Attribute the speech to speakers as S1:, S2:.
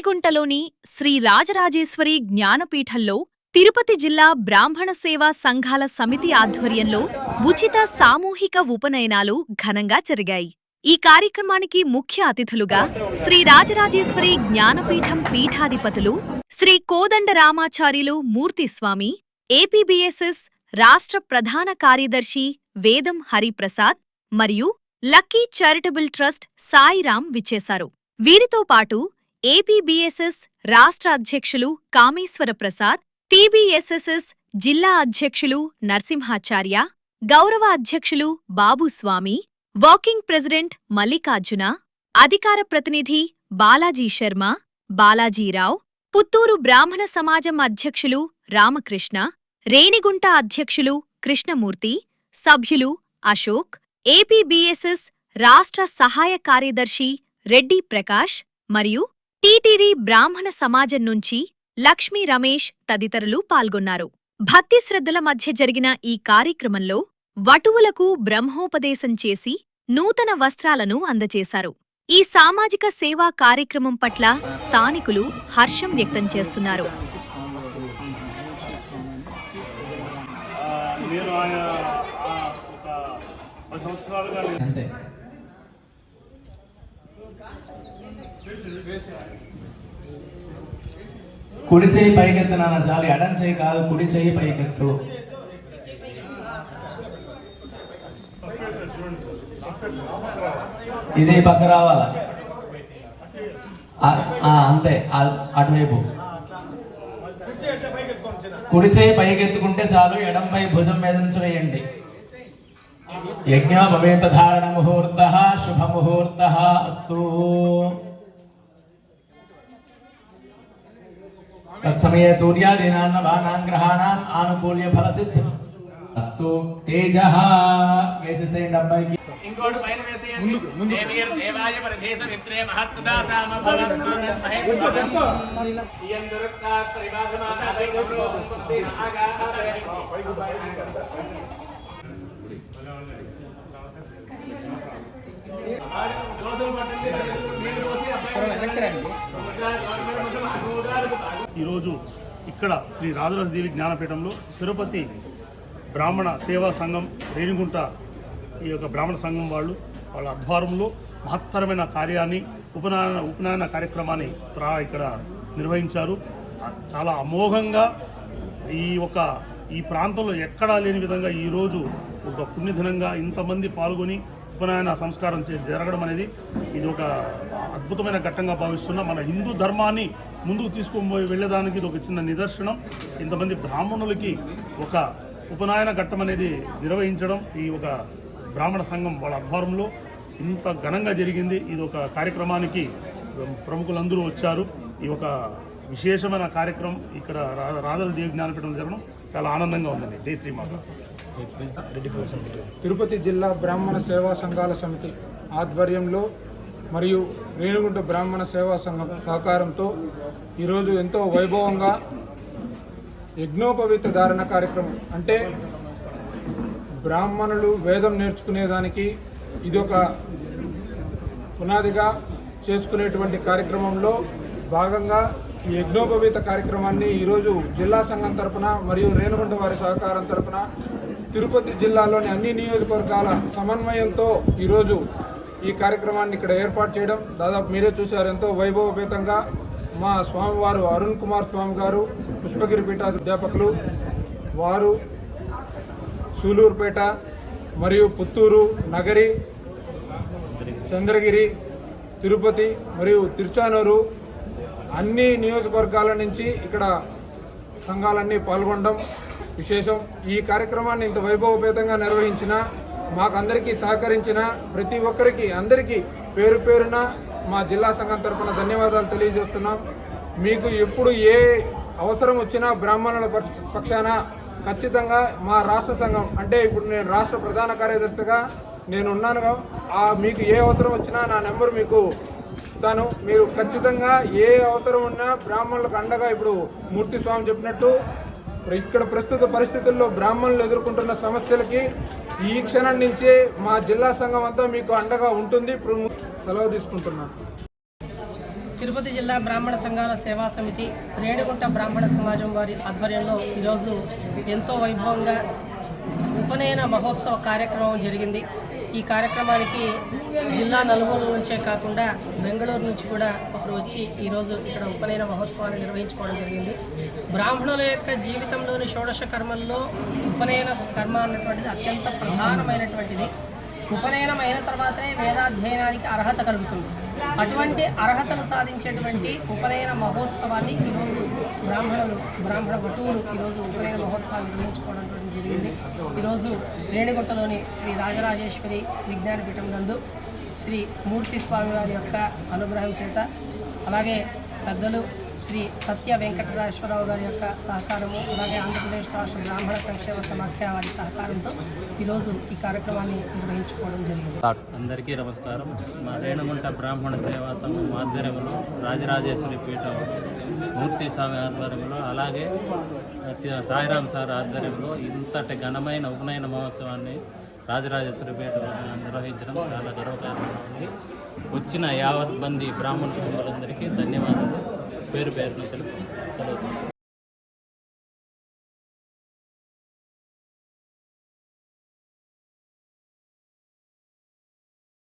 S1: రేణిగుంటలోని శ్రీ రాజరాజేశ్వరి జ్ఞానపీఠంలో తిరుపతి జిల్లా బ్రాహ్మణ సేవా సంఘాల సమితి ఆధ్వర్యంలో ఉచిత సామూహిక ఉపనయనాలు ఘనంగా జరిగాయి. ఈ కార్యక్రమానికి ముఖ్య అతిథులుగా శ్రీ రాజరాజేశ్వరి జ్ఞానపీఠం పీఠాధిపతులు శ్రీ కోదండరామాచార్యులు మూర్తిస్వామి, ఏపీబీఎస్ఎస్ రాష్ట్ర ప్రధాన కార్యదర్శి వేదం హరిప్రసాద్ మరియు లక్కీ చారిటబుల్ ట్రస్ట్ సాయిరాం విచ్చేశారు. వీరితో పాటు ఏపీబీఎస్ఎస్ రాష్ట్ర అధ్యక్షులు కామేశ్వర ప్రసాద్, టీబీఎస్ఎస్ఎస్ జిల్లా అధ్యక్షులు నరసింహాచార్య, గౌరవ అధ్యక్షులు బాబుస్వామి, వర్కింగ్ ప్రెసిడెంట్ మల్లికార్జున, అధికార ప్రతినిధి బాలాజీ శర్మ, బాలాజీరావు, పుత్తూరు బ్రాహ్మణ సమాజం అధ్యక్షులు రామకృష్ణ, రేణిగుంట అధ్యక్షులు కృష్ణమూర్తి, సభ్యులు అశోక్, ఏపీబీఎస్ఎస్ రాష్ట్ర సహాయ కార్యదర్శి రెడ్డి ప్రకాష్ మరియు టీటీడీ బ్రాహ్మణ సమాజం నుంచి లక్ష్మీ రమేష్ తదితరులు పాల్గొన్నారు. భక్తి శ్రద్ధల మధ్య జరిగిన ఈ కార్యక్రమంలో వటువులకు బ్రహ్మోపదేశం చేసి నూతన వస్త్రాలను అందజేశారు. ఈ సామాజిక సేవా కార్యక్రమం పట్ల స్థానికులు హర్షం వ్యక్తం చేస్తున్నారు.
S2: కుడి చేయి పైకెత్తు నాన్న, చాలు. ఎడం చేయి కాదు, కుడి చేయి పైకెత్తు. ఇది పక్క రావాలా, అంతే. అటువైపు కుడి చేయి పైకెత్తుకుంటే చాలు. ఎడంపై భుజం మీద నుంచి వేయండి. యజ్ఞో భవేత ధారణ ముహూర్తః శుభ ముహూర్తః అస్తు. తత్సమయే సూర్యాదీనాం నవానాం గ్రహాణాం ఆనుకూల్య ఫలసిద్ధి అస్తు. తేజః వేసేసేయండి అబ్బాయికి.
S3: ఇంకోటి పైన వేసేయండి. దేవీర్ దేవాయ పరిధేశ మిత్రే మహత్తుదా సామ భవంతు మహేశ్వరం యందరక్తా పరివాధమాన ఆదేశో సంపత్తి ఆగారే.
S4: ఈరోజు ఇక్కడ శ్రీ రాజరాజదేవి జ్ఞానపీఠంలో తిరుపతి బ్రాహ్మణ సేవా సంఘం రేణిగుంట ఈ యొక్క బ్రాహ్మణ సంఘం వాళ్ళ ఆధ్వర్యంలో మహత్తరమైన కార్యాన్ని ఉపనయన కార్యక్రమాన్ని ఇక్కడ నిర్వహించారు. చాలా అమోఘంగా ఈ ప్రాంతంలో ఎక్కడా లేని విధంగా ఈరోజు ఒక పుణ్యదినంగా ఇంతమంది పాల్గొని ఉపనయన సంస్కారం జరగడం అనేది ఇది ఒక అద్భుతమైన ఘట్టంగా భావిస్తున్నా. మన హిందూ ధర్మాన్ని ముందుకు తీసుకొని వెళ్ళేదానికి ఇది ఒక చిన్న నిదర్శనం. ఇంతమంది బ్రాహ్మణులకి ఒక ఉపనయన ఘట్టం అనేది నిర్వహించడం ఈ ఒక బ్రాహ్మణ సంఘం వాళ్ళ ఆధ్వర్యంలో ఇంత ఘనంగా జరిగింది. ఇది ఒక కార్యక్రమానికి ప్రముఖులందరూ వచ్చారు. ఈ ఒక విశేషమైన కార్యక్రమం ఇక్కడ రాజరాజదేవి జ్ఞానపీఠంలో జరగడం చాలా ఆనందంగా ఉందండి. జై శ్రీమాత.
S5: తిరుపతి జిల్లా బ్రాహ్మణ సేవా సంఘాల సమితి ఆధ్వర్యంలో మరియు రేణిగుంట బ్రాహ్మణ సేవా సంఘం సహకారంతో ఈరోజు ఎంతో వైభవంగా యజ్ఞోపవీత ధారణ కార్యక్రమం, అంటే బ్రాహ్మణులు వేదం నేర్చుకునేదానికి ఇదొక పునాదిగా చేసుకునేటువంటి కార్యక్రమంలో భాగంగా ఈ యజ్ఞోపవీత కార్యక్రమాన్ని ఈరోజు జిల్లా సంఘం తరపున మరియు రేణిగుంట వారి సహకారం తరపున తిరుపతి జిల్లాలోని అన్ని నియోజకవర్గాల సమన్వయంతో ఈరోజు ఈ కార్యక్రమాన్ని ఇక్కడ ఏర్పాటు చేయడం దాదాపు మీరే చూశారు. ఎంతో వైభవపేతంగా మా స్వామివారు అరుణ్ కుమార్ స్వామి గారు పుష్పగిరి పీఠాధ్యాపకులు వారు సూలూరుపేట మరియు పుత్తూరు, నగరి, చంద్రగిరి, తిరుపతి మరియు తిరుచానూరు అన్ని నియోజకవర్గాల నుంచి ఇక్కడ సంఘాలన్నీ పాల్గొనడం విశేషం. ఈ కార్యక్రమాన్ని ఇంత వైభవపేతంగా నిర్వహించిన మాకందరికీ సహకరించిన ప్రతి ఒక్కరికి అందరికీ పేరు పేరున మా జిల్లా సంఘం తరపున ధన్యవాదాలు తెలియజేస్తున్నాం. మీకు ఎప్పుడు ఏ అవసరం వచ్చినా బ్రాహ్మణుల పక్షాన ఖచ్చితంగా మా రాష్ట్ర సంఘం, అంటే ఇప్పుడు నేను రాష్ట్ర ప్రధాన కార్యదర్శిగా నేను ఉన్నానుగా, మీకు ఏ అవసరం వచ్చినా నా నెంబర్ మీకు ఇస్తాను. మీరు ఖచ్చితంగా ఏ అవసరం ఉన్నా బ్రాహ్మణులకు అండగా, ఇప్పుడు మూర్తిస్వామి చెప్పినట్టు ఇక్కడ ప్రస్తుత పరిస్థితుల్లో బ్రాహ్మణులు ఎదుర్కొంటున్న సమస్యలకి ఈ క్షణం నుంచే మా జిల్లా సంఘం అంతా మీకు అండగా ఉంటుంది. ఇప్పుడు సెలవు తీసుకుంటున్నాను.
S6: తిరుపతి జిల్లా బ్రాహ్మణ సంఘాల సేవా సమితి రేణిగుంట బ్రాహ్మణ సమాజం వారి ఆధ్వర్యంలో ఈరోజు ఎంతో వైభవంగా ఉపనయన మహోత్సవ కార్యక్రమం జరిగింది. ఈ కార్యక్రమానికి జిల్లా నలుమూలల నుంచే కాకుండా బెంగళూరు నుంచి కూడా ఒకరు వచ్చి ఈరోజు ఇక్కడ ఉపనయన మహోత్సవాన్ని నిర్వహించుకోవడం జరిగింది. బ్రాహ్మణుల యొక్క జీవితంలోని షోడశ కర్మల్లో ఉపనయన కర్మ అన్నటువంటిది అత్యంత ప్రధానమైనటువంటిది. ఉపనయనం అయిన తర్వాతనే వేదాధ్యయనానికి అర్హత కలుగుతుంది. అటువంటి అర్హతను సాధించేటువంటి ఉపనయన మహోత్సవాన్ని ఈరోజు బ్రాహ్మణ వటువులు ఈరోజు ఉపనయన మహోత్సవాన్ని నిర్వహించుకోవడం జరిగింది. ఈరోజు రేణిగుంటలోని శ్రీ రాజరాజేశ్వరి విజ్ఞానపీఠం నందు శ్రీ మూర్తి స్వామి వారి యొక్క అనుగ్రహం చేత, అలాగే పెద్దలు శ్రీ సత్య వెంకటేశ్వరరావు గారి యొక్క సహకారము, అలాగే ఆంధ్రప్రదేశ్ రాష్ట్ర బ్రాహ్మణ సంక్షేమ సమాఖ్య వారి సహకారంతో ఈరోజు ఈ కార్యక్రమాన్ని నిర్వహించుకోవడం జరిగింది.
S7: అందరికీ నమస్కారం. మా రేణుగుంట బ్రాహ్మణ సేవా సంఘం ఆధ్వర్యంలో రాజరాజేశ్వరి పీఠం మూర్తి స్వామి ఆధ్వర్యంలో, అలాగే సాయిరాం సార్ ఆధ్వర్యంలో ఇంతటి ఘనమైన ఉపనయన మహోత్సవాన్ని రాజరాజేశ్వరి పీఠం నిర్వహించడం చాలా గర్వకారణంగా ఉంది. వచ్చిన యావత్ మంది బ్రాహ్మణ కుటుంబాలందరికీ ధన్యవాదాలు పేరు పేరున తెలుపు సెలవు.